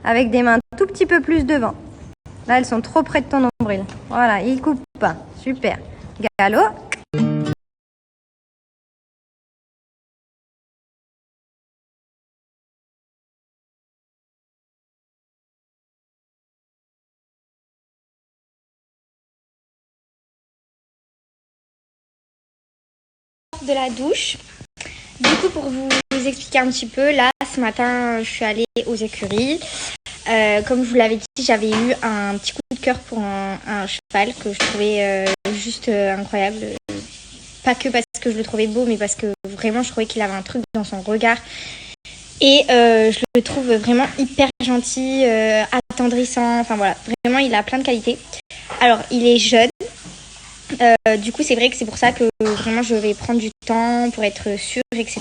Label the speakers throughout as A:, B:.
A: avec des mains tout petit peu plus devant. Là, elles sont trop près de ton nombril. Voilà, il coupe pas. Super. Galop.
B: De la douche. Du coup, pour vous expliquer un petit peu, là, ce matin, je suis allée aux écuries. Comme je vous l'avais dit, j'avais eu un petit coup de cœur pour un cheval que je trouvais juste incroyable. Pas que parce que je le trouvais beau, mais parce que vraiment, je trouvais qu'il avait un truc dans son regard. Et je le trouve vraiment hyper gentil, attendrissant. Enfin voilà, vraiment, il a plein de qualités. Alors, il est jeune. Du coup, c'est vrai que c'est pour ça que vraiment je vais prendre du temps pour être sûre, etc.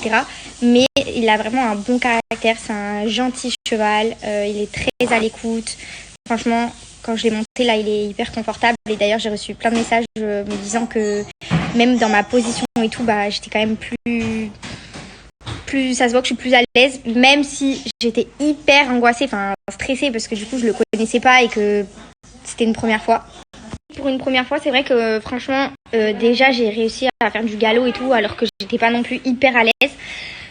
B: Mais il a vraiment un bon caractère, c'est un gentil cheval, il est très à l'écoute. Franchement, quand je l'ai monté, là, il est hyper confortable. Et d'ailleurs, j'ai reçu plein de messages me disant que même dans ma position et tout, bah, j'étais quand même plus, ça se voit que je suis plus à l'aise, même si j'étais hyper angoissée, enfin stressée, parce que du coup, je le connaissais pas et que c'était une première fois. Pour une première fois, c'est vrai que franchement, déjà j'ai réussi à faire du galop et tout, alors que j'étais pas non plus hyper à l'aise.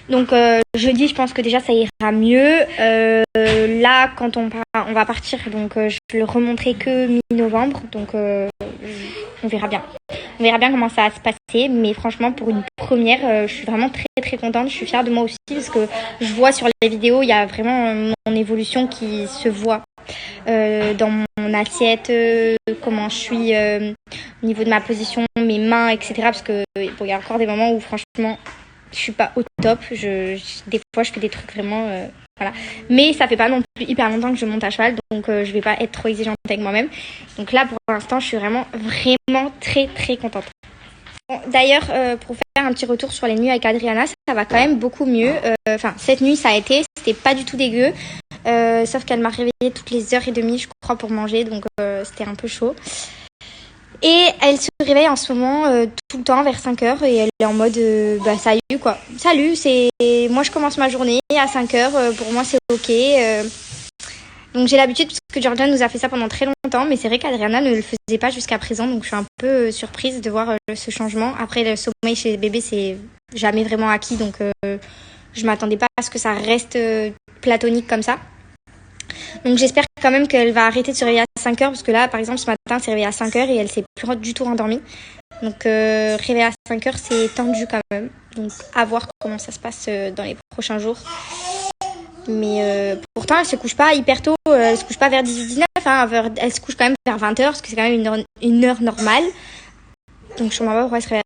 B: Donc jeudi, je pense que déjà ça ira mieux. Là, quand on va partir, donc je le remonterai que mi-novembre, donc on verra bien. On verra bien comment ça va se passer, mais franchement, pour une première, je suis vraiment très très contente. Je suis fière de moi aussi parce que je vois sur les vidéos, il y a vraiment mon évolution qui se voit. Dans mon assiette, comment je suis au niveau de ma position, mes mains, etc. Parce que bon, il y a encore des moments où franchement je suis pas au top. Des fois je fais des trucs vraiment voilà. Mais ça fait pas non plus hyper longtemps que je monte à cheval, donc je vais pas être trop exigeante avec moi-même. Donc là pour l'instant je suis vraiment très très contente. Bon, d'ailleurs pour faire un petit retour sur les nuits avec Adriana, ça va quand même beaucoup mieux. Enfin cette nuit ça a été, c'était pas du tout dégueu. Sauf qu'elle m'a réveillée toutes les heures et demie, je crois, pour manger, donc c'était un peu chaud. Et elle se réveille en ce moment tout le temps vers 5h et elle est en mode salut quoi. Salut, moi je commence ma journée à 5h, pour moi c'est ok. Donc j'ai l'habitude parce que Jordan nous a fait ça pendant très longtemps, mais c'est vrai qu'Adriana ne le faisait pas jusqu'à présent, donc je suis un peu surprise de voir ce changement. Après le sommeil chez les bébés c'est jamais vraiment acquis, donc je m'attendais pas à ce que ça reste platonique comme ça. Donc j'espère quand même qu'elle va arrêter de se réveiller à 5h, parce que là par exemple ce matin elle s'est réveillée à 5h et elle s'est plus du tout rendormie. Donc réveiller à 5h c'est tendu quand même. Donc à voir comment ça se passe dans les prochains jours. Mais pourtant elle se couche pas hyper tôt, elle se couche pas vers 18-19, hein, elle se couche quand même vers 20h, parce que c'est quand même une heure normale. Donc je ne comprends pas pourquoi elle se réveille